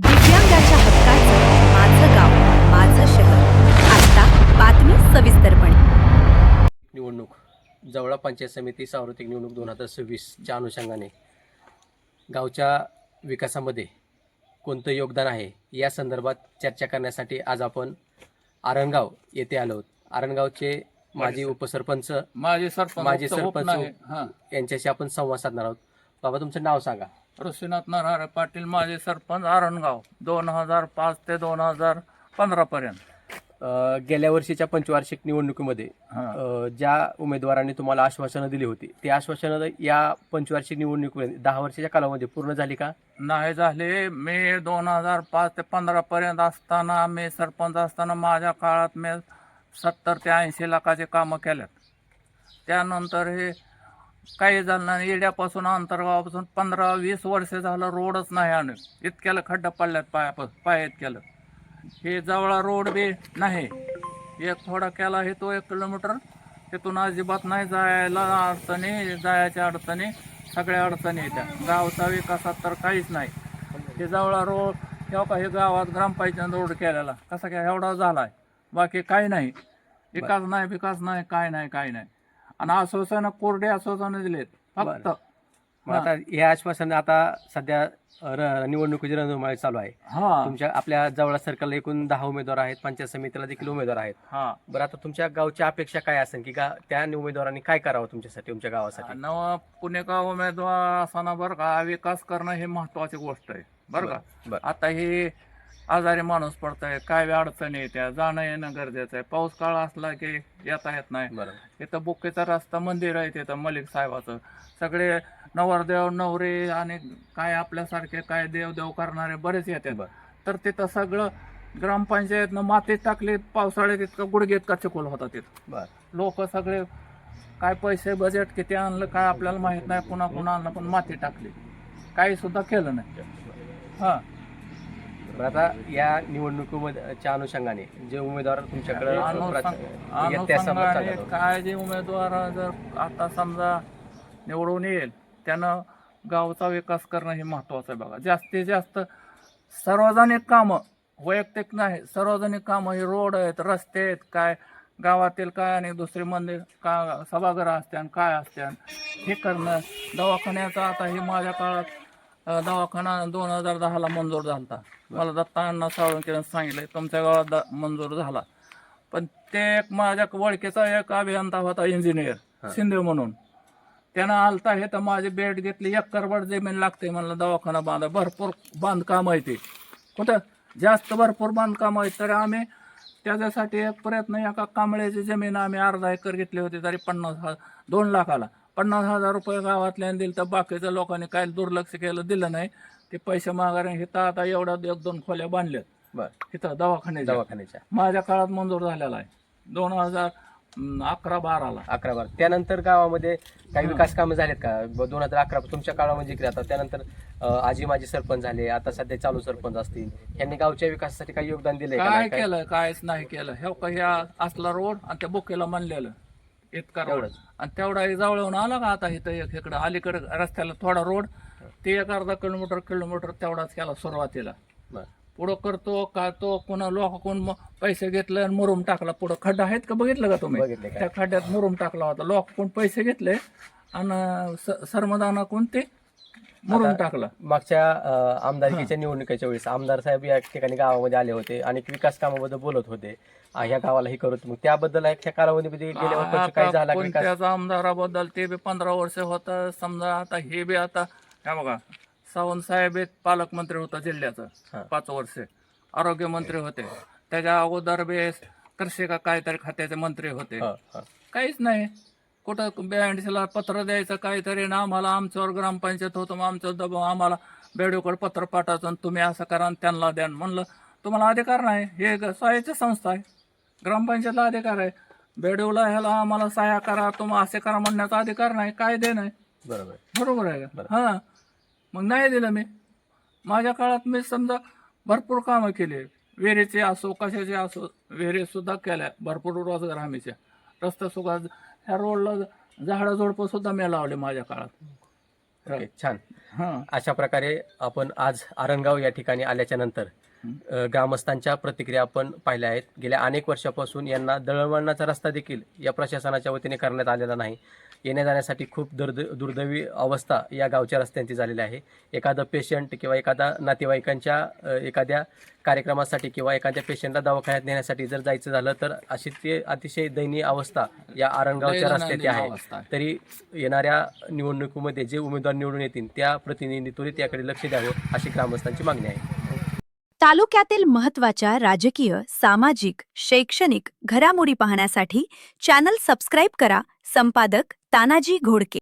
दिव्यांगाच्या हक्काचं माझं गाव माझं शहर. आता बातमी सविस्तरपणे. निवडणूक जवळा पंचायत समिती सार्वत्रिक निवडणूक 2026च्या अनुषंगाने गावच्या विकासामध्ये कोणतं योगदान आहे या संदर्भात चर्चा करण्यासाठी आज आपण आरणगाव येथे आलो आहोत. आरणगावचे माजी उपसरपंच माजी सरपंच हां यांच्याशी आपण संवाद साधणार आहोत. बाबा, तुमचं नाव सांगा. ऋषीनाथ नरहरे पाटील, माजी सरपंच, आरणगाव, 2005 ते 2015 पर्यंत. गेल्या वर्षीच्या पंचवार्षिक निवडणुकीमध्ये ज्या उमेदवारांनी तुम्हाला आश्वासनं दिली होती ती आश्वासनं या पंचवार्षिक निवडणुकीमध्ये 10 वर्षाच्या कालावधीमध्ये पूर्ण झाली का? नाही झाले. मी 2005 ते 15 पर्यंत असताना, मी सरपंच असताना माझ्या काळात मी 70 ते 80 लाखाचे कामं केल्यात. त्यानंतर हे काही झालं नाही. येड्यापासून अंतरगावापासून 15-20 वर्ष झालं रोडच नाही आणत. इतक्याला खड्डा पडल्यात पायात केलं. हे जवळा रोड बी नाही. एक थोडा केला हे तो 1 किलोमीटर, तिथून अजिबात नाही जायला अडचणी, जायच्या अडचणी, सगळ्या अडचणी येत्या. गावचा विकासात तर काहीच नाही. हे जवळा रोड तेव्हा का हे गावात ग्रामपंचायत रोड केलेला कसा काय एवढा झाला आहे, बाकी काही नाही. विकास नाही, काय नाही. आणि आश्वासनं कोरडे आश्वासनं दिलेत फक्त. मग आता हे आश्वासन आता सध्या निवडणुकीची रणधुमाळी चालू आहे. हा तुमच्या आपल्या जवळ सर्कलला एकूण 10 उमेदवार आहेत, पंचायत समितीला देखील उमेदवार आहेत. हा बरं, आता तुमच्या गावची अपेक्षा काय असेल की त्या उमेदवारांनी काय करावं तुमच्यासाठी, तुमच्या गावासाठी? नवा पुणेगाव उमेदवार असताना बरं का, विकास करणं हे महत्वाची गोष्ट आहे बरं का. बरं. आता हे आजारी माणूस पडतंय, काय बी अडचणी येत्या, जाणं येणं गरजेचं आहे. पाऊस काळ असला की येता येत नाही. बरं. इथं बुक्केचा रस्ता, मंदिर आहे तिथं मलिक साहेबाचं. सगळे नवरदेव नवरे आणि काय आपल्यासारखे काय देव करणारे बरेच येतात. तर तिथं सगळं ग्रामपंचायतनं मातीत टाकली. पावसाळ्यात इतकं गुडघेत का चिखल होता तिथं. लोक सगळे काय पैसे बजेट किती आणलं काय आपल्याला माहित नाही, पुन्हा आणलं, पण माती टाकली, काही सुद्धा केलं नाही. हा आता या निवडणुकीच्या अनुषंगाने जे उमेदवार तुमच्याकडे अनुषंगाने काय जे उमेदवार जर आता समजा निवडून येईल त्यानं गावचा विकास करणं हे महत्वाचं आहे बघा. जास्तीत जास्त सार्वजनिक कामं, वैयक्तिक नाही, सार्वजनिक कामं, हे रोड आहेत, रस्ते आहेत, काय गावातील काय आणि दुसरे मंदिर का सभागृह असते आणि काय असते हे करणं. दवाखान्याचा आता हे माझ्या काळात दवाखाना 2010ला मंजूर झाला. मला दत्तांना साळुंकेनं सांगितलं तुमच्या गावात मंजूर झाला. पण ते एक माझ्या ओळखीचा एक अभियंता होता, इंजिनियर शिंदे म्हणून, त्यानं आलता हे तर माझी बेड घेतली. 1 करबड जमीन लागते म्हणलं दवाखाना बांधा. भरपूर बांधकाम आहे ते, कुठं जास्त भरपूर बांधकाम आहे. तर आम्ही त्याच्यासाठी एक प्रयत्न, एका कांबळ्याची जमीन आम्ही अर्धा एकर घेतली होती, तरी 2 लाखाला 50,000 रुपये गावातल्याने दिले. तर बाकीच्या लोकांनी काय दुर्लक्ष केलं, दिलं नाही. ते पैसे मागारे हिथं आता एवढ्या 1-2 खोल्या बांधल्यात इथं दवाखान्याच्या. माझ्या काळात मंजूर झालेला आहे 2011-12ला. 11-12 त्यानंतर गावामध्ये काही विकास कामं झालेत का 2011 तुमच्या काळामध्ये केली? आता त्यानंतर आजी माजी सरपंच झाले, आता सध्या चालू सरपंच असतील, यांनी गावच्या विकासासाठी काही योगदान दिलंय का? काय केलं? काहीच नाही केलं. हे असला रोड आणि त्या बुकेला म्हणलेलं इतका रोड, आणि तेवढा जवळून आला का आता इथं इकडं अलीकडे रस्त्याला थोडा रोड, ते 1-अर्धा किलोमीटर तेवढाच केला सुरुवातीला. पुढं करतो का तो पुन्हा लोकांकडून पैसे घेतले आणि मुरुम टाकला. पुढं खड्डा आहेत का बघितलं का तुम्ही? त्या खड्ड्यात मुरुम टाकला होता. लोकांकडून पैसे घेतले आणि सरमदानाकडून ते मुरुम टाकला. मागच्या आमदारकीच्या निवडणुकीच्या वेळेस आमदार साहेब या ठिकाणी गावामध्ये आले होते आणि विकास कामाबद्दल बोलत होते, ह्या गावाला हे करत. मग त्याबद्दल त्या कालावधीमध्ये गेल्यावर काय झाला? त्याचा आमदाराबद्दल ते बी 15 वर्ष होतं समजा. आता हे बी आता हे बघा, सावंत साहेब एक पालकमंत्री होता जिल्ह्याचं 5 वर्ष, आरोग्यमंत्री होते. त्याच्या अगोदर बी कृषी का काहीतरी खात्याचे मंत्री होते. काहीच नाही. कुठं BIDCला पत्र द्यायचं काहीतरी ना, आम्हाला आमच्यावर ग्रामपंचायत होतं, मग आमचं दबाव, आम्हाला बेडूकडे पत्र पाठवायचं, तुम्ही असं करा आणि त्यांना द्या. म्हणलं तुम्हाला अधिकार नाही, हे स्वायत्त संस्था आहे, ग्रामपंचायतला अधिकार आहे. बेडूला ह्याला आम्हाला सहाय्य करा, तुम्ही असे करा म्हणण्याचा अधिकार नाही, काय दे नाही. बरोबर आहे का? हां, मग नाही दिलं मी. माझ्या काळात मी समजा भरपूर कामं केली, विहिरीचे असो कशाचे असो, विहिरी सुद्धा केल्या, भरपूर रोजगार हमीच्या. रस्ता सुद्धा, ह्या रोडला झाडं झोडपं सुद्धा मी लावले माझ्या काळात. ओके, छान. हां अशा प्रकारे आपण आज आरणगाव या ठिकाणी आल्याच्या नंतर ग्रामस्थांच्या प्रतिक्रिया आपण पाहिल्या आहेत. गेल्या अनेक वर्षापासून यांना दळणवळणाचा रस्ता देखील या प्रशासनाच्या वतीने करण्यात आलेला नाही. येण्या जाण्यासाठी खूप दुर्दैवी अवस्था या गावच्या रस्त्यांची झालेली आहे. एखादं पेशंट किंवा एखादा नातेवाईकांच्या एखाद्या कार्यक्रमासाठी किंवा एखाद्या पेशंटला दवाखान्यात नेण्यासाठी जर जायचं झालं तर अशी ती अतिशय दयनीय अवस्था या आरणगावच्या रस्त्याची आहे. तरी येणाऱ्या निवडणुकीमध्ये जे उमेदवार निवडून येतील त्या प्रतिनिधींनी त्वरित याकडे लक्ष द्यावं अशी ग्रामस्थांची मागणी आहे. तालुक्यातील महत्त्वाच्या राजकीय, सामाजिक, शैक्षणिक घडामोडी पाहण्यासाठी चॅनल सबस्क्राईब करा. संपादक तानाजी घोडके.